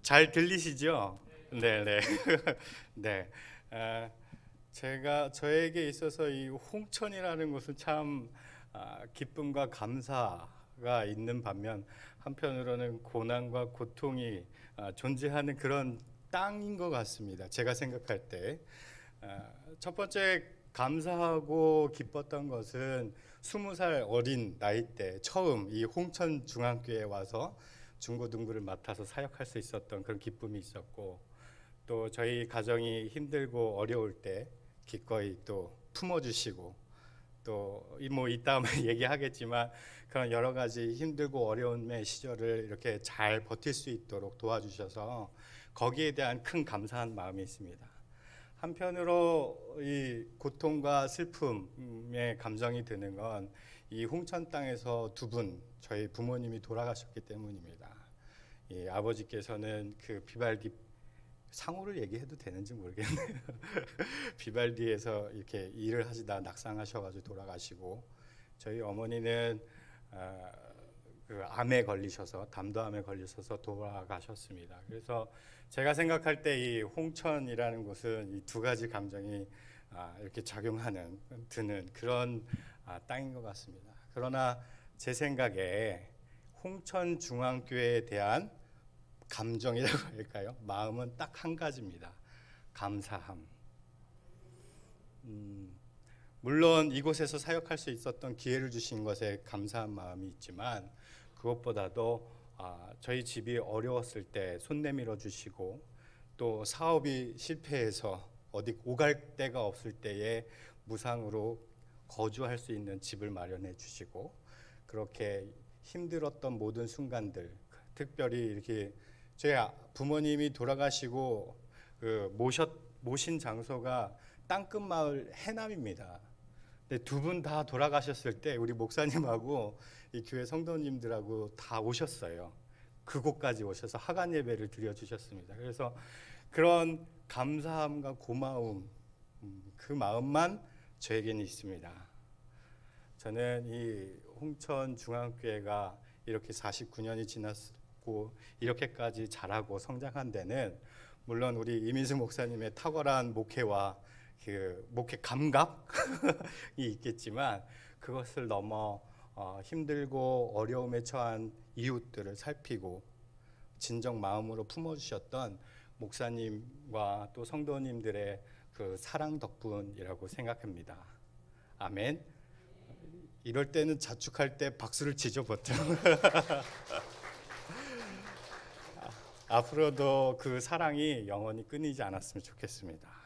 잘 들리시죠? 네, 네. 네. 저에게 있어서 이 홍천이라는 곳은 참 기쁨과 감사가 있는 반면 한편으로는 고난과 고통이 존재하는 그런 땅인 것 같습니다. 제가 생각할 때. 첫 번째 감사하고 기뻤던 것은 20살 어린 나이 때 처음 이 홍천 중앙교회에 와서 중고등부를 맡아서 사역할 수 있었던 그런 기쁨이 있었고, 또 저희 가정이 힘들고 어려울 때 기꺼이 또 품어주시고, 또 뭐 이따 얘기하겠지만 그런 여러 가지 힘들고 어려움의 시절을 이렇게 잘 버틸 수 있도록 도와주셔서 거기에 대한 큰 감사한 마음이 있습니다. 한편으로 이 고통과 슬픔의 감정이 드는 건 이 홍천 땅에서 두 분 저희 부모님이 돌아가셨기 때문입니다. 이 아버지께서는 그 비발디 상호를 얘기해도 되는지 모르겠네요. 비발디에서 이렇게 일을 하시다 낙상하셔가지고 돌아가시고, 저희 어머니는 그 암에 걸리셔서 담도암에 걸리셔서 돌아가셨습니다. 그래서 제가 생각할 때 이 홍천이라는 곳은 이 두 가지 감정이 이렇게 작용하는 드는 그런 땅인 것 같습니다. 그러나 제 생각에 홍천 중앙교회에 대한 감정이라고 할까요? 마음은 딱 한 가지입니다. 감사함. 물론 이곳에서 사역할 수 있었던 기회를 주신 것에 감사한 마음이 있지만, 그것보다도 저희 집이 어려웠을 때 손 내밀어 주시고, 또 사업이 실패해서 어디 오갈 데가 없을 때에 무상으로 거주할 수 있는 집을 마련해 주시고, 그렇게 힘들었던 모든 순간들, 특별히 이렇게 저희 부모님이 돌아가시고 그 모신 장소가 땅끝 마을 해남입니다. 근데 두 분 다 돌아가셨을 때 우리 목사님하고 이 교회 성도님들하고 다 오셨어요. 그곳까지 오셔서 하간 예배를 드려 주셨습니다. 그래서 그런 감사함과 고마움, 그 마음만 저에게는 있습니다. 저는 이 홍천 중앙교회가 이렇게 49년이 지났고 이렇게까지 자라고 성장한 데는 물론 우리 이민수 목사님의 탁월한 목회와 그 목회 감각이 있겠지만, 그것을 넘어 힘들고 어려움에 처한 이웃들을 살피고 진정 마음으로 품어주셨던 목사님과 또 성도님들의 그 사랑 덕분이라고 생각합니다. 아멘. 이럴 때는 자축할 때 박수를 치죠, 보통. 앞으로도 그 사랑이 영원히 끊이지 않았으면 좋겠습니다.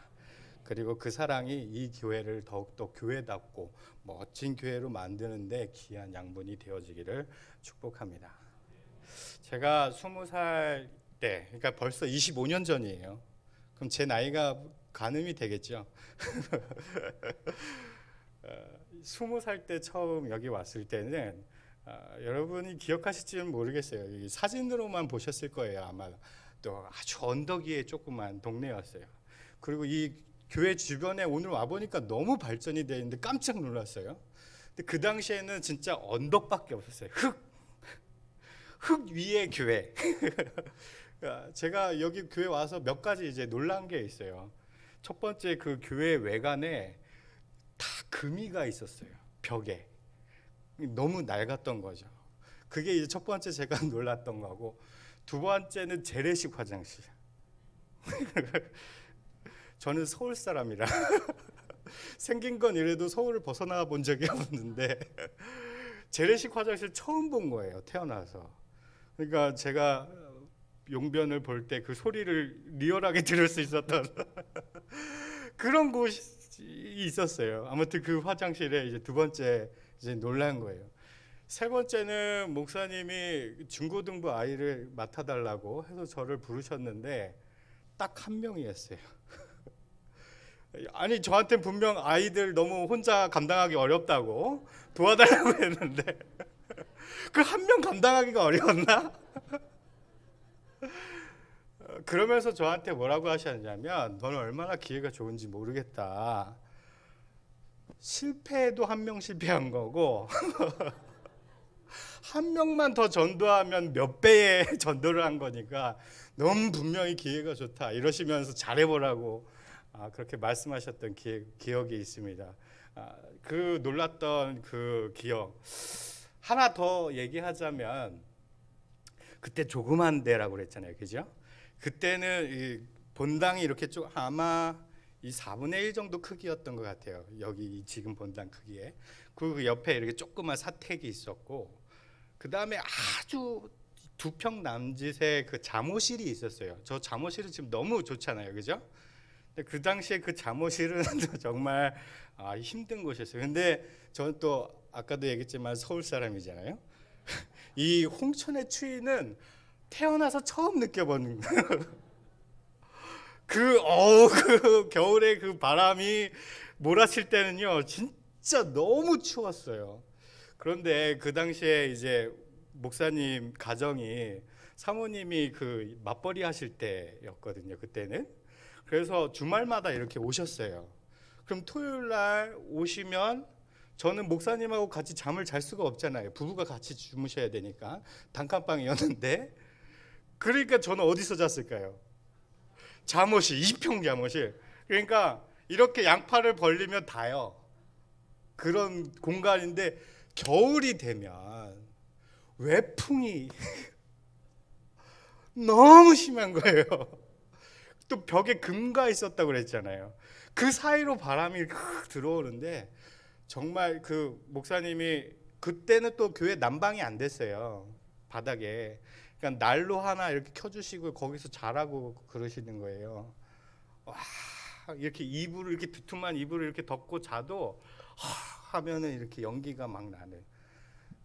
그리고 그 사랑이 이 교회를 더욱더 교회답고 멋진 교회로 만드는데 귀한 양분이 되어지기를 축복합니다. 제가 20살 때, 그러니까 벌써 25년 전이에요. 그럼 제 나이가 가늠이 되겠죠. 20살 때 처음 여기 왔을 때는 여러분이 기억하실지는 모르겠어요. 이 사진으로만 보셨을 거예요. 아마 또 아주 언덕 위에 조그만 동네였어요. 그리고 이 교회 주변에 오늘 와보니까 너무 발전이 되어 있는데 깜짝 놀랐어요. 근데 그 당시에는 진짜 언덕밖에 없었어요. 흙 위에 교회. 제가 여기 교회 와서 몇 가지 이제 놀란 게 있어요. 첫 번째, 그 교회 외관에 다 금이가 있었어요. 벽에. 너무 낡았던 거죠. 그게 이제 첫 번째 제가 놀랐던 거고, 두 번째는 재래식 화장실. 저는 서울 사람이라 생긴 건 이래도 서울을 벗어나 본 적이 없는데 재래식 화장실 처음 본 거예요, 태어나서. 그러니까 제가 용변을 볼 때 그 소리를 리얼하게 들을 수 있었던 그런 곳이 있었어요. 아무튼 그 화장실에 이제 두 번째 이제 놀란 거예요. 세 번째는 목사님이 중고등부 아이를 맡아달라고 해서 저를 부르셨는데 딱 한 명이었어요. 아니, 저한테 분명 아이들 너무 혼자 감당하기 어렵다고 도와달라고 했는데 그 한 명 감당하기가 어려웠나? 그러면서 저한테 뭐라고 하셨냐면, 너는 얼마나 기회가 좋은지 모르겠다. 실패도 한 명 실패한 거고 한 명만 더 전도하면 몇 배의 전도를 한 거니까 너무 분명히 기회가 좋다 이러시면서 잘해보라고 그렇게 말씀하셨던 기억이 있습니다. 그 놀랐던 그 기억 하나 더 얘기하자면 그때 조그만 데라고 그랬잖아요, 그죠? 그때는 이 본당이 이렇게 쭉 아마 이 4분의 1 정도 크기였던 것 같아요. 여기 지금 본당 크기에 그 옆에 이렇게 조그만 사택이 있었고 그 다음에 아주 2평 남짓의 그 잠옷실이 있었어요. 저 잠옷실은 지금 너무 좋잖아요, 그죠? 근데 그 당시에 그 잠옷실은 정말 힘든 곳이었어요. 근데 저는 또 아까도 얘기했지만 서울 사람이잖아요. 이 홍천의 추위는 태어나서 처음 느껴보는 그 겨울에 그 바람이 몰아칠 때는요 진짜 너무 추웠어요. 그런데 그 당시에 이제 목사님 가정이 사모님이 그 맞벌이 하실 때였거든요, 그때는. 그래서 주말마다 이렇게 오셨어요. 그럼 토요일 날 오시면 저는 목사님하고 같이 잠을 잘 수가 없잖아요. 부부가 같이 주무셔야 되니까 단칸방이었는데 그러니까 저는 어디서 잤을까요? 잠옷이 2평 잠옷이. 그러니까 이렇게 양팔을 벌리면 닿아요. 그런 공간인데 겨울이 되면 외풍이 너무 심한 거예요. 또 벽에 금가 있었다고 그랬잖아요. 그 사이로 바람이 들어오는데 정말 그 목사님이 그때는 또 교회 난방이 안 됐어요. 바닥에. 그러니까 난로 하나 이렇게 켜주시고 거기서 자라고 그러시는 거예요. 와, 이렇게 이불을 이렇게 두툼한 이불을 이렇게 덮고 자도 하면은 이렇게 연기가 막 나는.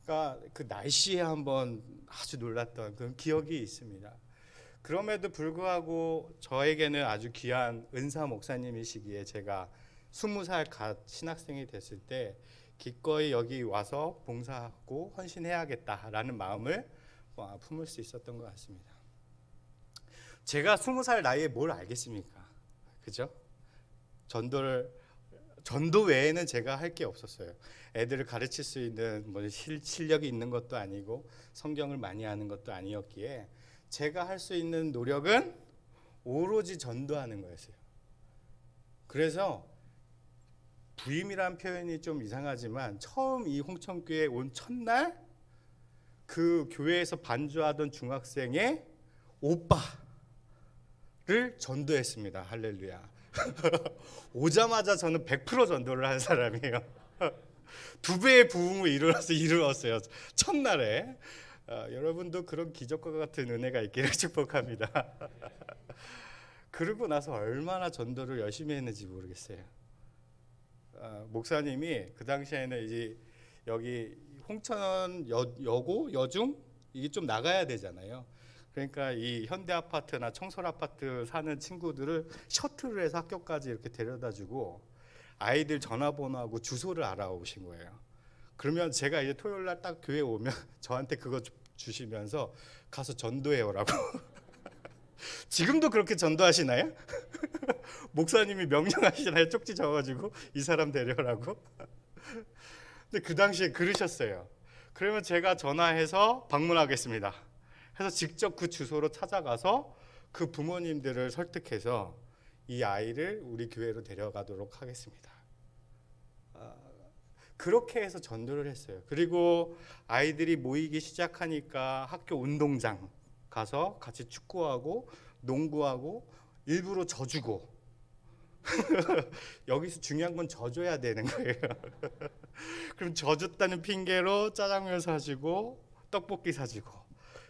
그러니까 그 날씨에 한번 아주 놀랐던 그런 기억이 있습니다. 그럼에도 불구하고 저에게는 아주 귀한 은사 목사님이시기에 제가 20살 갓 신학생이 됐을 때 기꺼이 여기 와서 봉사하고 헌신해야겠다라는 마음을 품을 수 있었던 것 같습니다. 제가 20살 나이에 뭘 알겠습니까? 그죠? 전도 외에는 제가 할 게 없었어요. 애들을 가르칠 수 있는 뭐 실력이 있는 것도 아니고 성경을 많이 아는 것도 아니었기에 제가 할 수 있는 노력은 오로지 전도하는 거였어요. 그래서 부임이란 표현이 좀 이상하지만 처음 이 홍천교회에 온 첫날 그 교회에서 반주하던 중학생의 오빠를 전도했습니다. 할렐루야. 오자마자 저는 100% 전도를 한 사람이에요. 2배의 부흥을 이루었어요. 첫날에. 여러분도 그런 기적과 같은 은혜가 있기를 축복합니다. 그러고 나서 얼마나 전도를 열심히 했는지 모르겠어요. 목사님이 그 당시에는 이제 여기 홍천 여고 여중 이게 좀 나가야 되잖아요. 그러니까 이 현대 아파트나 청솔 아파트 사는 친구들을 셔틀을 해서 학교까지 이렇게 데려다주고 아이들 전화번호하고 주소를 알아오신 거예요. 그러면 제가 이제 토요일 날 딱 교회 오면 저한테 그거 주시면서 가서 전도해 오라고. 지금도 그렇게 전도하시나요? 목사님이 명령하시나요? 쪽지 적어가지고 이 사람 데려오라고. 근데 그 당시에 그러셨어요. 그러면 제가 전화해서 방문하겠습니다. 해서 직접 그 주소로 찾아가서 그 부모님들을 설득해서 이 아이를 우리 교회로 데려가도록 하겠습니다. 그렇게 해서 전도를 했어요. 그리고 아이들이 모이기 시작하니까 학교 운동장 가서 같이 축구하고 농구하고 일부러 져주고 여기서 중요한 건 져줘야 되는 거예요. 그럼 져줬다는 핑계로 짜장면 사주고 떡볶이 사주고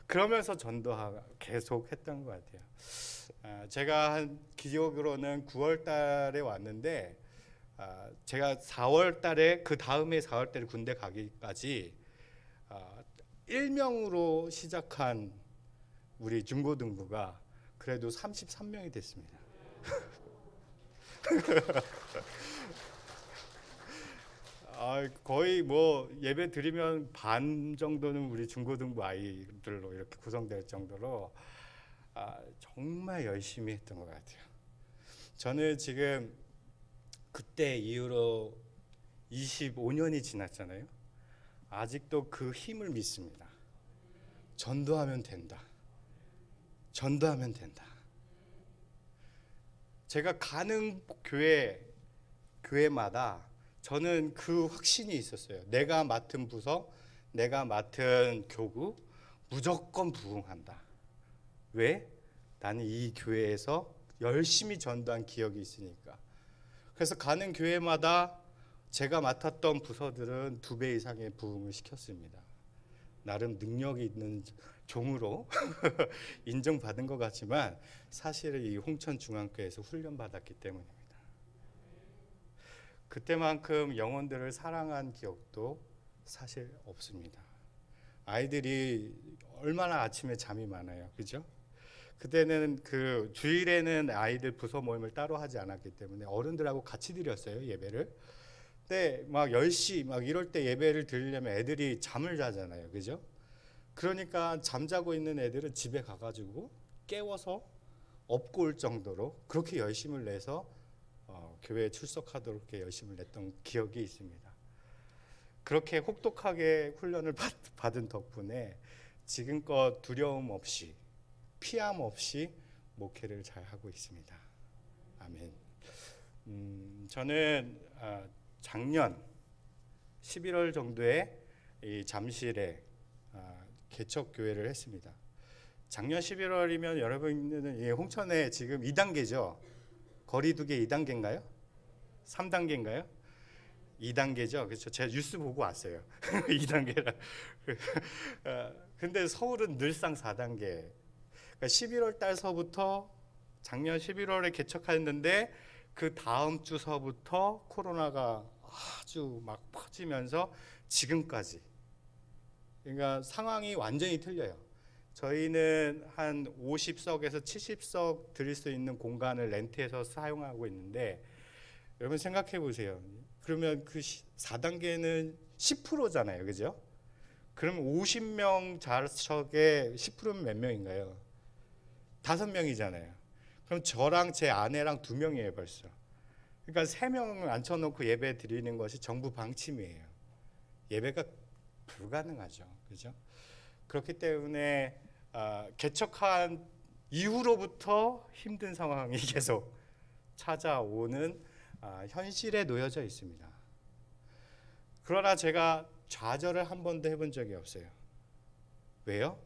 그러면서 전도 계속 했던 것 같아요. 제가 한 기억으로는 9월 달에 왔는데 제가 4월 달에 그 다음에 4월 달에 군대 가기까지 일명으로 시작한 우리 중고등부가 그래도 33명이 됐습니다. 거의 뭐 예배 드리면 반 정도는 우리 중고등부 아이들로 이렇게 구성될 정도로 정말 열심히 했던 것 같아요. 저는 지금 그때 이후로 25년이 지났잖아요. 아직도 그 힘을 믿습니다. 전도하면 된다. 전도하면 된다. 제가 가는 교회마다 저는 그 확신이 있었어요. 내가 맡은 부서, 내가 맡은 교구 무조건 부흥한다. 왜? 나는 이 교회에서 열심히 전도한 기억이 있으니까. 그래서 가는 교회마다 제가 맡았던 부서들은 2배 이상의 부흥을 시켰습니다. 나름 능력이 있는 종으로 인정받은 것 같지만 사실은 이 홍천중앙교회에서 훈련받았기 때문입니다. 그때만큼 영혼들을 사랑한 기억도 사실 없습니다. 아이들이 얼마나 아침에 잠이 많아요, 그죠? 그때는 그 주일에는 아이들 부서 모임을 따로 하지 않았기 때문에 어른들하고 같이 드렸어요, 예배를. 근데 막 10시 막 이럴 때 예배를 드리려면 애들이 잠을 자잖아요, 그죠? 그러니까 잠자고 있는 애들은 집에 가가지고 깨워서 업고 올 정도로 그렇게 열심을 내서 교회에 출석하도록 이렇게 열심을 냈던 기억이 있습니다. 그렇게 혹독하게 훈련을 받은 덕분에 지금껏 두려움 없이 피함 없이 목회를 잘 하고 있습니다. 아멘. 저는 작년 11월 정도에 이 잠실에 개척 교회를 했습니다. 작년 11월이면 여러분은 홍천에 지금 2단계죠. 거리두기 2단계인가요? 3단계인가요? 2단계죠. 그렇죠. 제가 뉴스 보고 왔어요. 2단계라. 근데 서울은 늘상 4단계. 그러니까 11월 달서부터 작년 11월에 개척했는데 그 다음 주서부터 코로나가 아주 막 퍼지면서 지금까지. 그러니까 상황이 완전히 틀려요. 저희는 한 50석에서 70석 드릴 수 있는 공간을 렌트해서 사용하고 있는데 여러분 생각해 보세요. 그러면 그 4단계는 10%잖아요. 그죠? 그럼 50명 좌석에 10%면 몇 명인가요? 5명이잖아요. 그럼 저랑 제 아내랑 2명이에요 벌써. 그러니까 3명 앉혀놓고 예배 드리는 것이 정부 방침이에요. 예배가 불가능하죠. 그죠? 그렇기 때문에 개척한 이후로부터 힘든 상황이 계속 찾아오는 현실에 놓여져 있습니다. 그러나 제가 좌절을 한 번도 해본 적이 없어요. 왜요?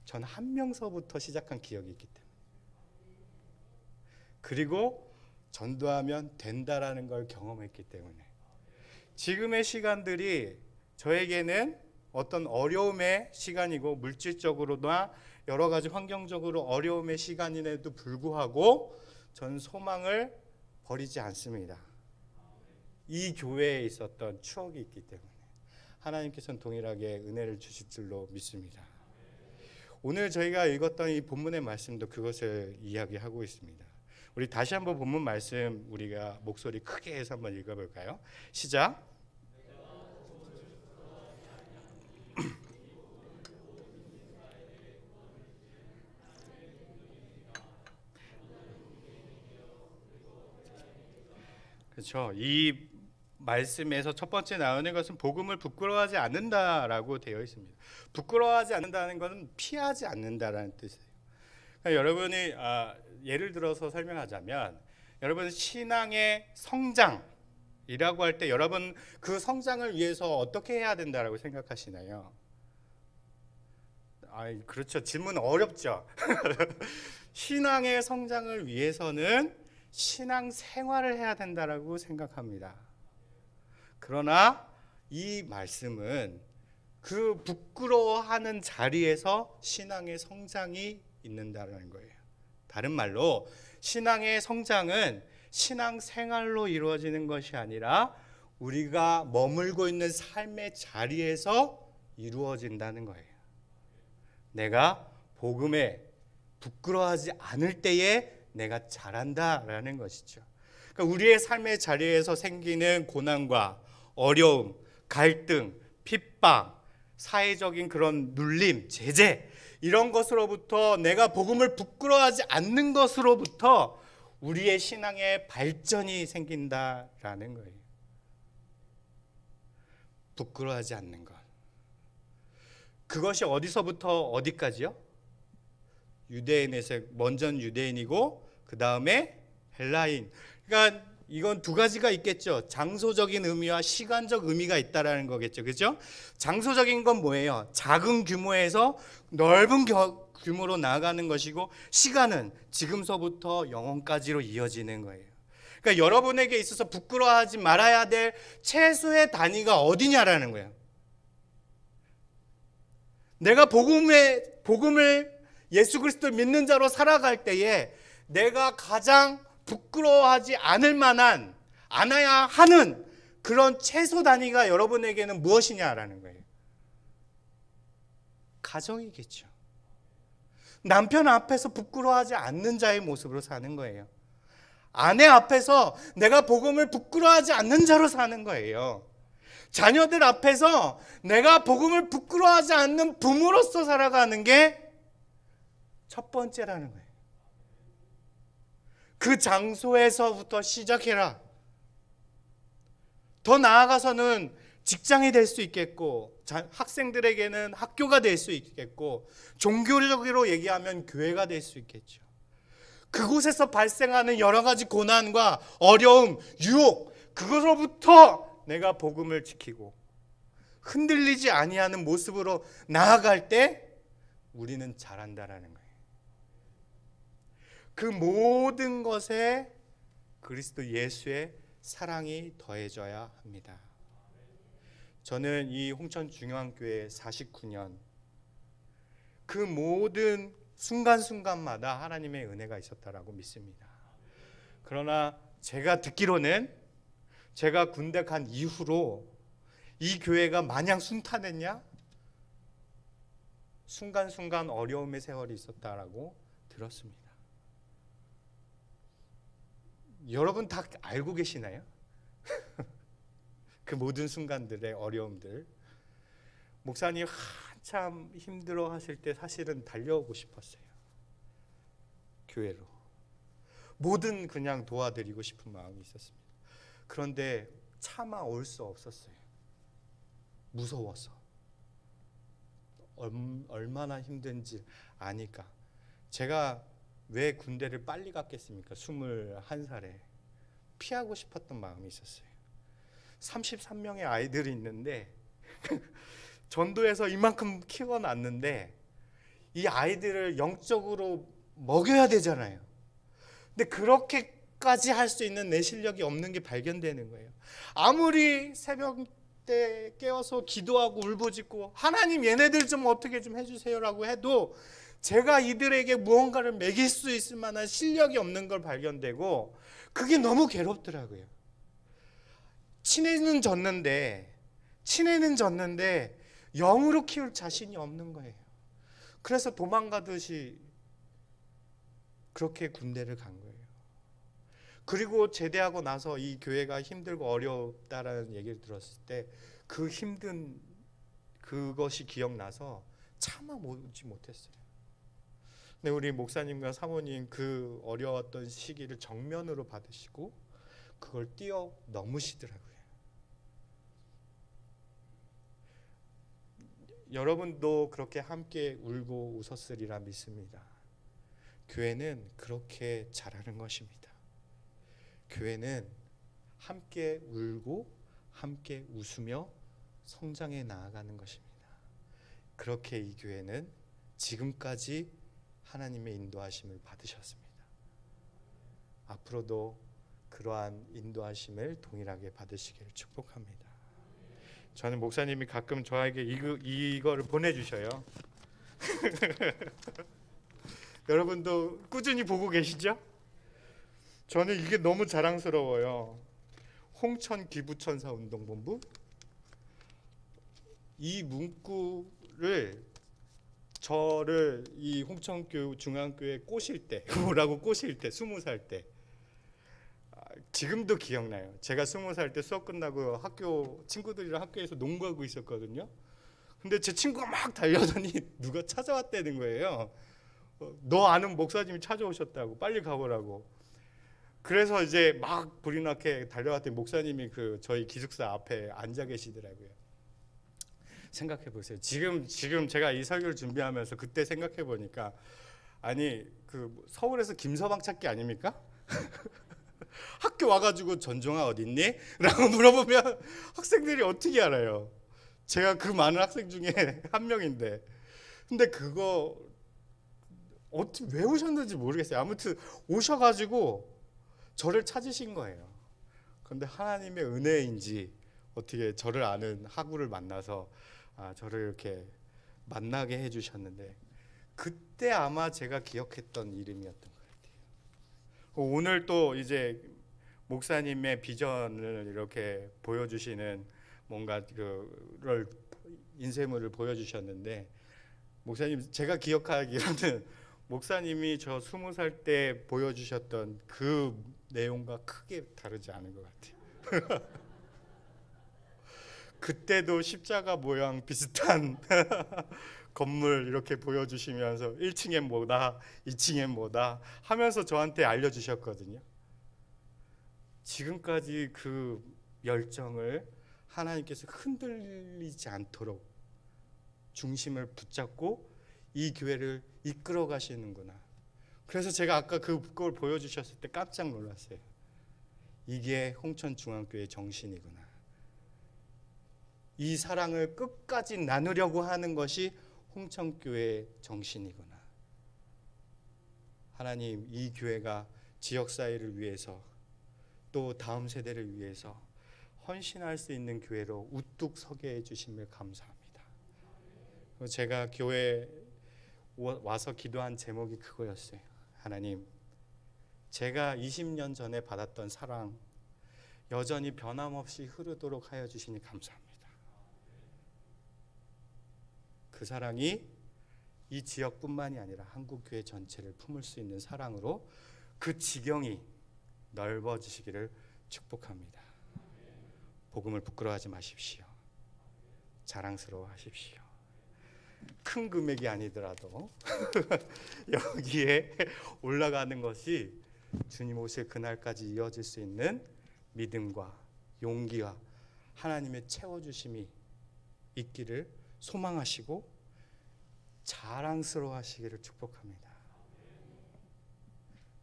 전 한 명서부터 시작한 기억이 있기 때문에. 그리고 전도하면 된다라는 걸 경험했기 때문에. 지금의 시간들이 저에게는 어떤 어려움의 시간이고 물질적으로나 여러 가지 환경적으로 어려움의 시간임에도 불구하고 전 소망을 버리지 않습니다. 이 교회에 있었던 추억이 있기 때문에 하나님께서는 동일하게 은혜를 주실 줄로 믿습니다. 오늘 저희가 읽었던 이 본문의 말씀도 그것을 이야기하고 있습니다. 우리 다시 한번 본문 말씀 우리가 목소리 크게 해서 한번 읽어볼까요? 시작. 그렇죠. 이 말씀에서 첫 번째 나오는 것은 복음을 부끄러워하지 않는다라고 되어 있습니다. 부끄러워하지 않는다는 것은 피하지 않는다라는 뜻이에요. 그러니까 여러분이 예를 들어서 설명하자면 여러분 신앙의 성장이라고 할 때 여러분 그 성장을 위해서 어떻게 해야 된다라고 생각하시나요? 그렇죠. 질문 어렵죠. 신앙의 성장을 위해서는 신앙 생활을 해야 된다라고 생각합니다. 그러나 이 말씀은 그 부끄러워하는 자리에서 신앙의 성장이 있는다는 거예요. 다른 말로 신앙의 성장은 신앙 생활로 이루어지는 것이 아니라 우리가 머물고 있는 삶의 자리에서 이루어진다는 거예요. 내가 복음에 부끄러워하지 않을 때에 내가 잘한다라는 것이죠. 그러니까 우리의 삶의 자리에서 생기는 고난과 어려움, 갈등, 핍박, 사회적인 그런 눌림, 제재 이런 것으로부터 내가 복음을 부끄러워하지 않는 것으로부터 우리의 신앙의 발전이 생긴다라는 거예요. 부끄러워하지 않는 것. 그것이 어디서부터 어디까지요? 유대인에서 먼저는 유대인이고 그 다음에 헬라인. 그러니까 이건 두 가지가 있겠죠. 장소적인 의미와 시간적 의미가 있다라는 거겠죠. 그죠? 장소적인 건 뭐예요? 작은 규모에서 넓은 규모로 나아가는 것이고, 시간은 지금서부터 영원까지로 이어지는 거예요. 그러니까 여러분에게 있어서 부끄러워하지 말아야 될 최소의 단위가 어디냐라는 거예요. 내가 복음을 예수 그리스도를 믿는 자로 살아갈 때에 내가 가장 부끄러워하지 않을 만한, 않아야 하는 그런 최소 단위가 여러분에게는 무엇이냐라는 거예요. 가정이겠죠. 남편 앞에서 부끄러워하지 않는 자의 모습으로 사는 거예요. 아내 앞에서 내가 복음을 부끄러워하지 않는 자로 사는 거예요. 자녀들 앞에서 내가 복음을 부끄러워하지 않는 부모로서 살아가는 게 첫 번째라는 거예요. 그 장소에서부터 시작해라. 더 나아가서는 직장이 될 수 있겠고, 학생들에게는 학교가 될 수 있겠고, 종교적으로 얘기하면 교회가 될 수 있겠죠. 그곳에서 발생하는 여러 가지 고난과 어려움, 유혹, 그것으로부터 내가 복음을 지키고 흔들리지 아니하는 모습으로 나아갈 때 우리는 잘한다라는 거예요. 그 모든 것에 그리스도 예수의 사랑이 더해져야 합니다. 저는 이 홍천중앙교회 49년 그 모든 순간순간마다 하나님의 은혜가 있었다라고 믿습니다. 그러나 제가 듣기로는 제가 군대 간 이후로 이 교회가 마냥 순탄했냐? 순간순간 어려움의 세월이 있었다라고 들었습니다. 여러분 다 알고 계시나요? 그 모든 순간들의 어려움들. 목사님 한참 힘들어 하실 때 사실은 달려오고 싶었어요. 교회로. 뭐든 그냥 도와드리고 싶은 마음이 있었습니다. 그런데 차마 올 수 없었어요. 무서워서. 얼마나 힘든지 아니까. 제가 왜 군대를 빨리 갔겠습니까? 21살에. 피하고 싶었던 마음이 있었어요. 33명의 아이들이 있는데 전도에서 이만큼 키워놨는데 이 아이들을 영적으로 먹여야 되잖아요. 근데 그렇게까지 할 수 있는 내 실력이 없는 게 발견되는 거예요. 아무리 새벽 때 깨어서 기도하고 울부짖고 하나님 얘네들 좀 어떻게 좀 해주세요라고 해도 제가 이들에게 무언가를 먹일 수 있을 만한 실력이 없는 걸 발견되고 그게 너무 괴롭더라고요. 친애는 졌는데 영으로 키울 자신이 없는 거예요. 그래서 도망가듯이 그렇게 군대를 간 거예요. 그리고 제대하고 나서 이 교회가 힘들고 어렵다라는 얘기를 들었을 때 그 힘든 그것이 기억나서 차마 오지 못했어요. 근데 우리 목사님과 사모님 그 어려웠던 시기를 정면으로 받으시고 그걸 뛰어넘으시더라고요. 여러분도 그렇게 함께 울고 웃었으리라 믿습니다. 교회는 그렇게 잘하는 것입니다. 교회는 함께 울고 함께 웃으며 성장해 나아가는 것입니다. 그렇게 이 교회는 지금까지 하나님의 인도하심을 받으셨습니다. 앞으로도 그러한 인도하심을 동일하게 받으시기를 축복합니다. 저는 목사님이 가끔 저에게 이거를 보내주셔요. 여러분도 꾸준히 보고 계시죠? 저는 이게 너무 자랑스러워요. 홍천 기부천사 운동본부 이 문구를 저를 이 홍천교 중앙교회 꼬실 때 뭐라고 꼬실 때 20살 때 지금도 기억나요. 제가 20살 때 수업 끝나고 학교 친구들이랑 학교에서 농구하고 있었거든요. 근데 제 친구가 막 달려더니 누가 찾아왔다는 거예요. 너 아는 목사님이 찾아오셨다고 빨리 가보라고. 그래서 이제 막 불이 나게 달려갔더니 목사님이 그 저희 기숙사 앞에 앉아 계시더라고요. 생각해 보세요. 지금 제가 이 설교를 준비하면서 그때 생각해 보니까 아니 그 서울에서 김서방 찾기 아닙니까? 학교 와가지고 전종아 어딨니? 라고 물어보면 학생들이 어떻게 알아요? 제가 그 많은 학생 중에 한 명인데. 근데 그거 어떻게 왜 오셨는지 모르겠어요. 아무튼 오셔가지고 저를 찾으신 거예요. 그런데 하나님의 은혜인지 어떻게 저를 아는 학우를 만나서 저를 이렇게 만나게 해주셨는데 그때 아마 제가 기억했던 이름이었던 것 같아요. 오늘 또 이제 목사님의 비전을 이렇게 보여주시는 뭔가 그를 인쇄물을 보여주셨는데 목사님 제가 기억하기로는 목사님이 저 20살 때 보여주셨던 그 내용과 크게 다르지 않은 것 같아요. 그때도 십자가 모양 비슷한 건물 이렇게 보여주시면서 1층엔 뭐다 2층엔 뭐다 하면서 저한테 알려주셨거든요. 지금까지 그 열정을 하나님께서 흔들리지 않도록 중심을 붙잡고 이 교회를 이끌어 가시는구나. 그래서 제가 아까 그걸 보여주셨을 때 깜짝 놀랐어요. 이게 홍천중앙교회 정신이구나. 이 사랑을 끝까지 나누려고 하는 것이 홍천교회의 정신이구나. 하나님, 이 교회가 지역사회를 위해서 또 다음 세대를 위해서 헌신할 수 있는 교회로 우뚝 서게 해주심을 감사합니다. 제가 교회에 와서 기도한 제목이 그거였어요. 하나님, 제가 20년 전에 받았던 사랑 여전히 변함없이 흐르도록 하여 주시니 감사합니다. 그 사랑이 이 지역뿐만이 아니라 한국교회 전체를 품을 수 있는 사랑으로 그 지경이 넓어지시기를 축복합니다. 복음을 부끄러워하지 마십시오. 자랑스러워하십시오. 큰 금액이 아니더라도 여기에 올라가는 것이 주님 오실 그날까지 이어질 수 있는 믿음과 용기와 하나님의 채워주심이 있기를 소망하시고 자랑스러워하시기를 축복합니다.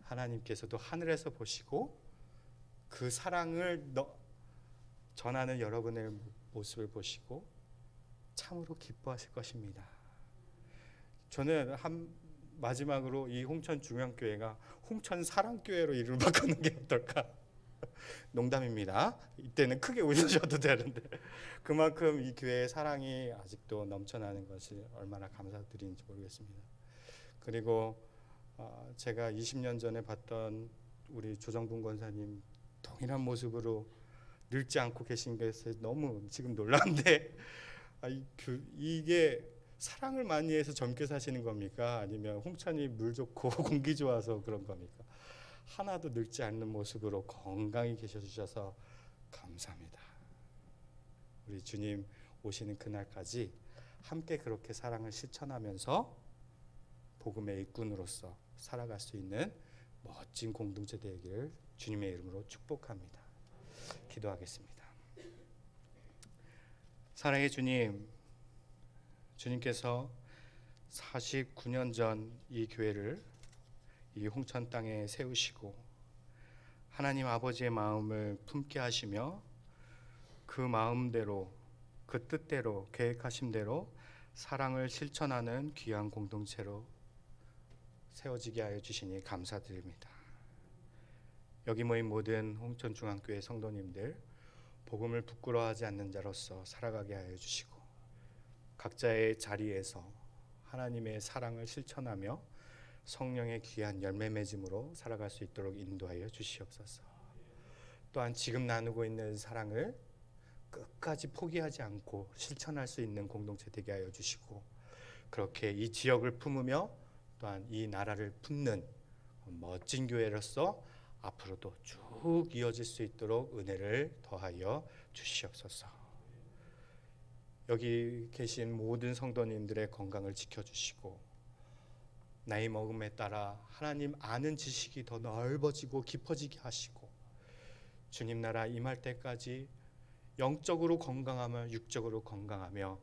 하나님께서도 하늘에서 보시고 그 사랑을 전하는 여러분의 모습을 보시고 참으로 기뻐하실 것입니다. 저는 마지막으로 이 홍천중앙교회가 홍천사랑교회로 이름을 바꾸는 게 어떨까? 농담입니다. 이때는 크게 웃으셔도 되는데 그만큼 이 교회의 사랑이 아직도 넘쳐나는 것이 얼마나 감사드리는지 모르겠습니다. 그리고 제가 20년 전에 봤던 우리 조정분 권사님 동일한 모습으로 늙지 않고 계신 것에 너무 지금 놀라운데 이게 사랑을 많이 해서 젊게 사시는 겁니까? 아니면 홍천이 물 좋고 공기 좋아서 그런 겁니까? 하나도 늙지 않는 모습으로 건강히 계셔주셔서 감사합니다. 우리 주님 오시는 그날까지 함께 그렇게 사랑을 실천하면서 복음의 일꾼으로서 살아갈 수 있는 멋진 공동체 되기를 주님의 이름으로 축복합니다. 기도하겠습니다. 사랑의 주님, 주님께서 49년 전 이 교회를 이 홍천 땅에 세우시고 하나님 아버지의 마음을 품게 하시며 그 마음대로 그 뜻대로 계획하신 대로 사랑을 실천하는 귀한 공동체로 세워지게 하여 주시니 감사드립니다. 여기 모인 모든 홍천중앙교회 성도님들 복음을 부끄러워하지 않는 자로서 살아가게 하여 주시고 각자의 자리에서 하나님의 사랑을 실천하며 성령의 귀한 열매 맺음으로 살아갈 수 있도록 인도하여 주시옵소서. 또한 지금 나누고 있는 사랑을 끝까지 포기하지 않고 실천할 수 있는 공동체 되게 하여 주시고 그렇게 이 지역을 품으며 또한 이 나라를 품는 멋진 교회로서 앞으로도 쭉 이어질 수 있도록 은혜를 더하여 주시옵소서. 여기 계신 모든 성도님들의 건강을 지켜주시고 나이 먹음에 따라 하나님 아는 지식이 더 넓어지고 깊어지게 하시고 주님 나라 임할 때까지 영적으로 건강하며 육적으로 건강하며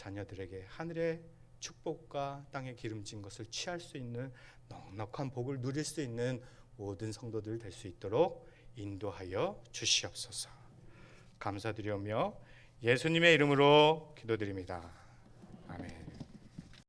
자녀들에게 하늘의 축복과 땅의 기름진 것을 취할 수 있는 넉넉한 복을 누릴 수 있는 모든 성도들 될 수 있도록 인도하여 주시옵소서. 감사드리오며 예수님의 이름으로 기도드립니다. 아멘.